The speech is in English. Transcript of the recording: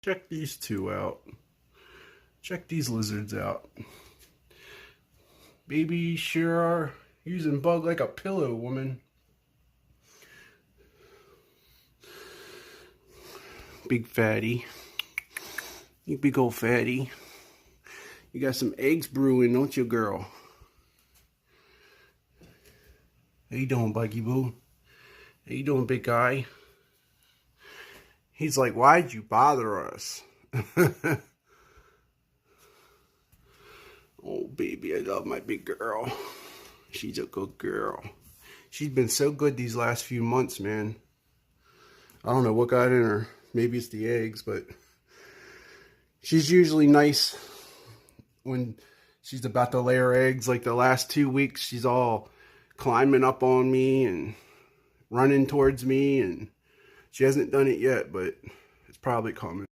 Check these two out. Check these lizards out. Baby sure are using Bugg like a pillow, woman. Big fatty. You big old fatty. You got some eggs brewing, don't you, girl? How you doing, Buggy Boo? How you doing, big guy? He's like, why'd you bother us? Oh, baby, I love my big girl. She's a good girl. She's been so good these last few months, man. I don't know what got in her. Maybe it's the eggs, but she's usually nice when she's about to lay her eggs. Like the last 2 weeks, she's all climbing up on me and running towards me, and she hasn't done it yet, but it's probably coming.